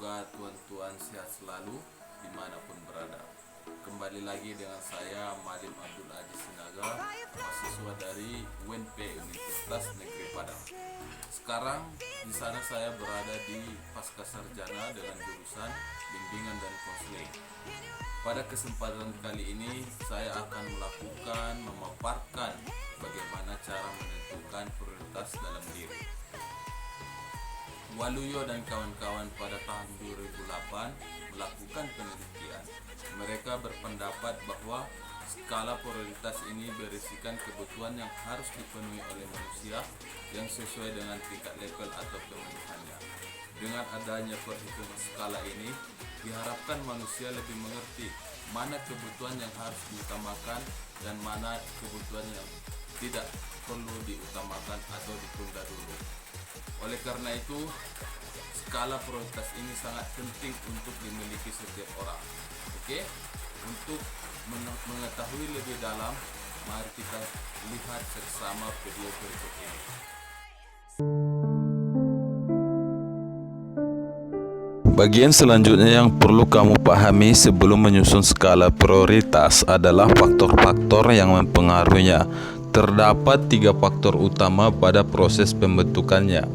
Semoga tuan-tuan sehat selalu dimanapun berada. Kembali lagi dengan saya Madim Abdul Aziz Sinaga, mahasiswa dari UNP Universitas Negeri Padang. Sekarang di sana saya berada di Pasca Sarjana dengan jurusan Bimbingan dan Konseling. Pada kesempatan kali ini saya akan memaparkan bagaimana cara menentukan prioritas dalam diri. Waluyo dan kawan-kawan pada tahun 2008 melakukan penelitian. Mereka berpendapat bahwa skala prioritas ini berisikan kebutuhan yang harus dipenuhi oleh manusia yang sesuai dengan tingkat level atau kemenuhannya. Dengan adanya perhitungan skala ini, diharapkan manusia lebih mengerti mana kebutuhan yang harus diutamakan dan mana kebutuhan yang tidak perlu diutamakan atau ditunda dulu. Oleh karena itu, skala prioritas ini sangat penting untuk dimiliki setiap orang. Oke, untuk mengetahui lebih dalam, mari kita lihat bersama video berikut ini. Bagian selanjutnya yang perlu kamu pahami sebelum menyusun skala prioritas adalah faktor-faktor yang mempengaruhinya. Terdapat 3 faktor utama pada proses pembentukannya.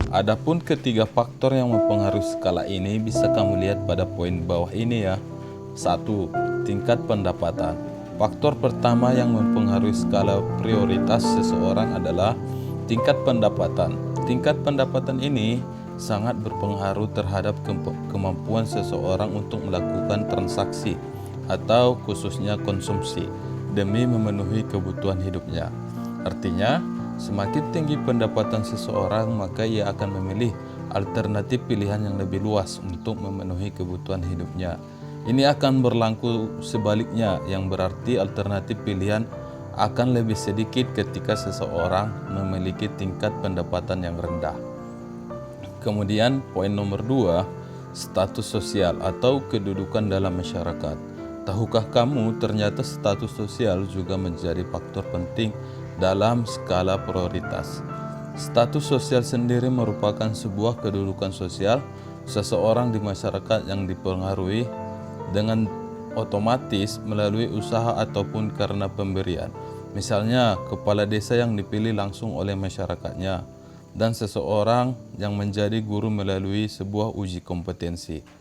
Adapun ketiga faktor yang mempengaruhi skala ini bisa kamu lihat pada poin bawah ini ya. 1. Tingkat pendapatan. Faktor pertama yang mempengaruhi skala prioritas seseorang adalah tingkat pendapatan. Tingkat pendapatan ini sangat berpengaruh terhadap kemampuan seseorang untuk melakukan transaksi atau khususnya konsumsi demi memenuhi kebutuhan hidupnya. Artinya, semakin tinggi pendapatan seseorang, maka ia akan memilih alternatif pilihan yang lebih luas untuk memenuhi kebutuhan hidupnya. Ini akan berlaku sebaliknya, yang berarti alternatif pilihan akan lebih sedikit ketika seseorang memiliki tingkat pendapatan yang rendah. Kemudian poin nomor 2, status sosial atau kedudukan dalam masyarakat. Tahukah kamu ternyata status sosial juga menjadi faktor penting dalam skala prioritas. Status sosial sendiri merupakan sebuah kedudukan sosial seseorang di masyarakat yang dipengaruhi dengan otomatis melalui usaha ataupun karena pemberian. Misalnya, kepala desa yang dipilih langsung oleh masyarakatnya, dan seseorang yang menjadi guru melalui sebuah uji kompetensi.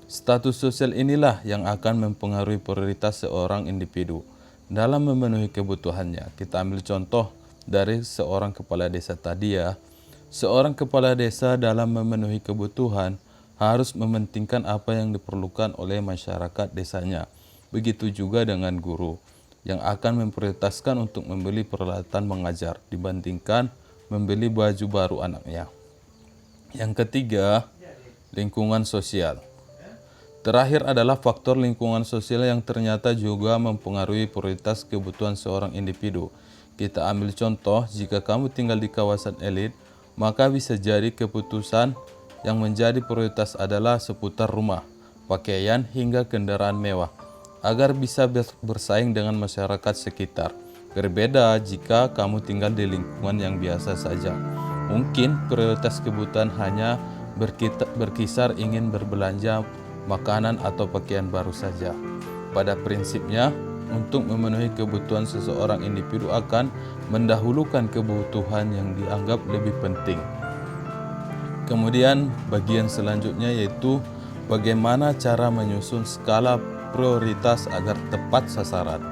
Status sosial inilah yang akan mempengaruhi prioritas seorang individu dalam memenuhi kebutuhannya. Kita ambil contoh dari seorang kepala desa tadi ya. Seorang kepala desa dalam memenuhi kebutuhan harus mementingkan apa yang diperlukan oleh masyarakat desanya. Begitu juga dengan guru yang akan memprioritaskan untuk membeli peralatan mengajar dibandingkan membeli baju baru anaknya. Yang ketiga, lingkungan sosial. Terakhir adalah faktor lingkungan sosial yang ternyata juga mempengaruhi prioritas kebutuhan seorang individu. Kita ambil contoh, jika kamu tinggal di kawasan elit, maka bisa jadi keputusan yang menjadi prioritas adalah seputar rumah, pakaian, hingga kendaraan mewah, agar bisa bersaing dengan masyarakat sekitar. Berbeda jika kamu tinggal di lingkungan yang biasa saja. Mungkin prioritas kebutuhan hanya berkisar ingin berbelanja makanan atau pakaian baru saja. Pada prinsipnya, untuk memenuhi kebutuhan seseorang individu akan mendahulukan kebutuhan yang dianggap lebih penting. Kemudian bagian selanjutnya yaitu bagaimana cara menyusun skala prioritas agar tepat sasaran.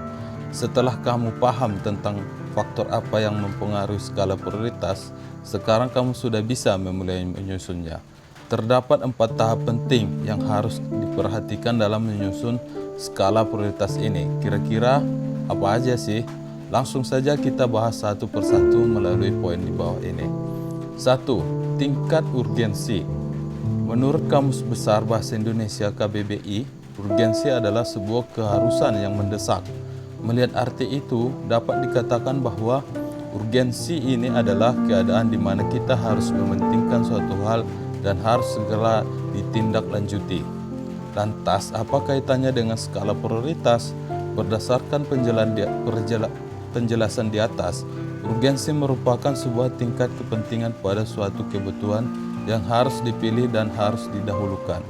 Setelah kamu paham tentang faktor apa yang mempengaruhi skala prioritas, sekarang kamu sudah bisa memulai menyusunnya. Terdapat 4 tahap penting yang harus diperhatikan dalam menyusun skala prioritas ini. Kira-kira apa aja sih? Langsung saja kita bahas satu persatu melalui poin di bawah ini. 1. Tingkat urgensi. Menurut Kamus Besar Bahasa Indonesia KBBI, urgensi adalah sebuah keharusan yang mendesak. Melihat arti itu, dapat dikatakan bahwa urgensi ini adalah keadaan di mana kita harus mementingkan suatu hal dan harus segera ditindaklanjuti. Lantas, apa kaitannya dengan skala prioritas? Berdasarkan penjelasan di atas, urgensi merupakan sebuah tingkat kepentingan pada suatu kebutuhan yang harus dipilih dan harus didahulukan.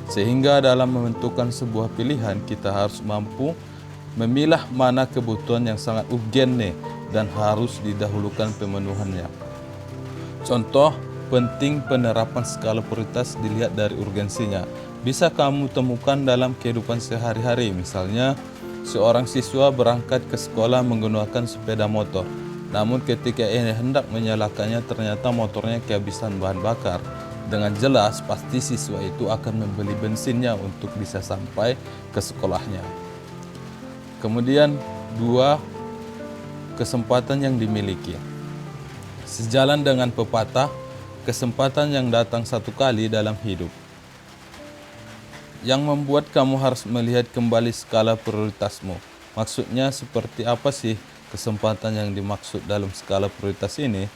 Sehingga dalam menentukan sebuah pilihan, kita harus mampu memilah mana kebutuhan yang sangat urgen nih dan harus didahulukan pemenuhannya. Contoh penting penerapan skala prioritas dilihat dari urgensinya. Bisa kamu temukan dalam kehidupan sehari-hari. Misalnya, seorang siswa berangkat ke sekolah menggunakan sepeda motor. Namun ketika ia hendak menyalakannya ternyata motornya kehabisan bahan bakar. Dengan jelas pasti siswa itu akan membeli bensinnya untuk bisa sampai ke sekolahnya. Kemudian 2, kesempatan yang dimiliki. Sejalan dengan pepatah, kesempatan yang datang satu kali dalam hidup. Yang membuat kamu harus melihat kembali skala prioritasmu. Maksudnya seperti apa sih kesempatan yang dimaksud dalam skala prioritas ini?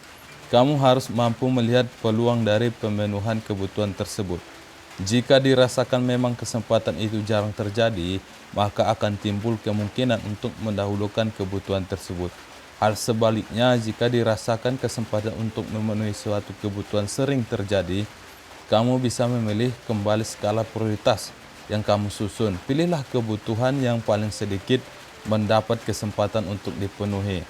Kamu harus mampu melihat peluang dari pemenuhan kebutuhan tersebut. Jika dirasakan memang kesempatan itu jarang terjadi, maka akan timbul kemungkinan untuk mendahulukan kebutuhan tersebut. Hal sebaliknya, jika dirasakan kesempatan untuk memenuhi suatu kebutuhan sering terjadi, kamu bisa memilih kembali skala prioritas yang kamu susun. Pilihlah kebutuhan yang paling sedikit mendapat kesempatan untuk dipenuhi.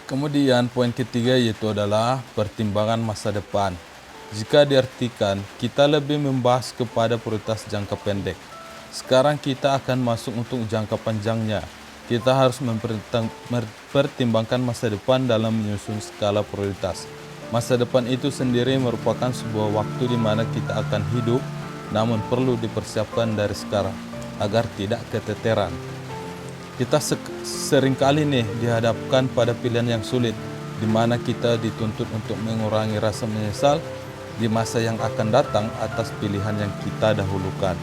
Kemudian poin ketiga yaitu adalah pertimbangan masa depan. Jika diartikan, kita lebih membahas kepada prioritas jangka pendek. Sekarang kita akan masuk untuk jangka panjangnya. Kita harus mempertimbangkan masa depan dalam menyusun skala prioritas. Masa depan itu sendiri merupakan sebuah waktu di mana kita akan hidup, namun perlu dipersiapkan dari sekarang agar tidak keteteran. Kita seringkali nih dihadapkan pada pilihan yang sulit, di mana kita dituntut untuk mengurangi rasa menyesal di masa yang akan datang atas pilihan yang kita dahulukan.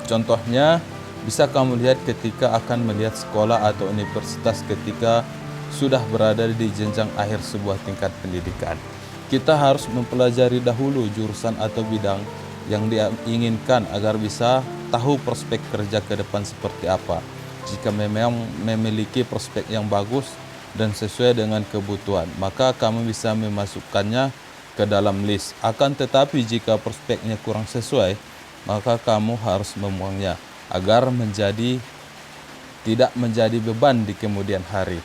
Contohnya, bisa kamu lihat ketika akan melihat sekolah atau universitas ketika sudah berada di jenjang akhir sebuah tingkat pendidikan. Kita harus mempelajari dahulu jurusan atau bidang yang diinginkan agar bisa tahu prospek kerja ke depan seperti apa. Jika memang memiliki prospek yang bagus dan sesuai dengan kebutuhan, maka kamu bisa memasukkannya ke dalam list. Akan tetapi jika prospeknya kurang sesuai, maka kamu harus membuangnya agar tidak menjadi beban di kemudian hari.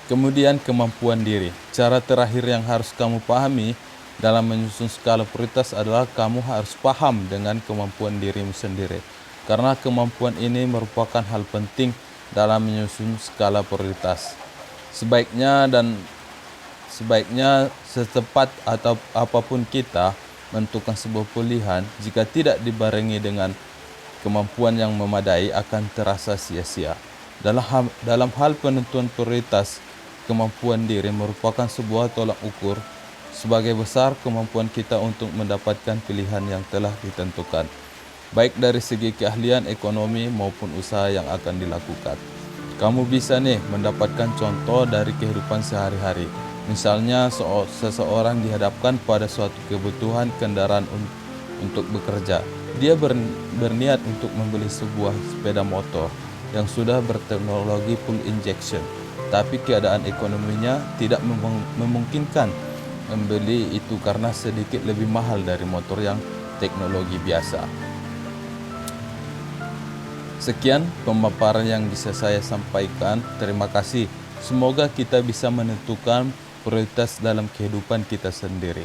Kemudian kemampuan diri. Cara terakhir yang harus kamu pahami dalam menyusun skala prioritas adalah kamu harus paham dengan kemampuan dirimu sendiri. Karena kemampuan ini merupakan hal penting dalam menyusun skala prioritas. Sebaiknya secepat atau apapun kita menentukan sebuah pilihan, jika tidak dibarengi dengan kemampuan yang memadai akan terasa sia-sia. Dalam hal penentuan prioritas, kemampuan diri merupakan sebuah tolak ukur sebagai besar kemampuan kita untuk mendapatkan pilihan yang telah ditentukan, baik dari segi keahlian, ekonomi, maupun usaha yang akan dilakukan. Kamu bisa nih mendapatkan contoh dari kehidupan sehari-hari. Misalnya seseorang dihadapkan pada suatu kebutuhan kendaraan untuk bekerja. Dia berniat untuk membeli sebuah sepeda motor yang sudah berteknologi full injection, tapi keadaan ekonominya tidak memungkinkan membeli itu karena sedikit lebih mahal dari motor yang teknologi biasa. Sekian pemaparan yang bisa saya sampaikan. Terima kasih. Semoga kita bisa menentukan prioritas dalam kehidupan kita sendiri.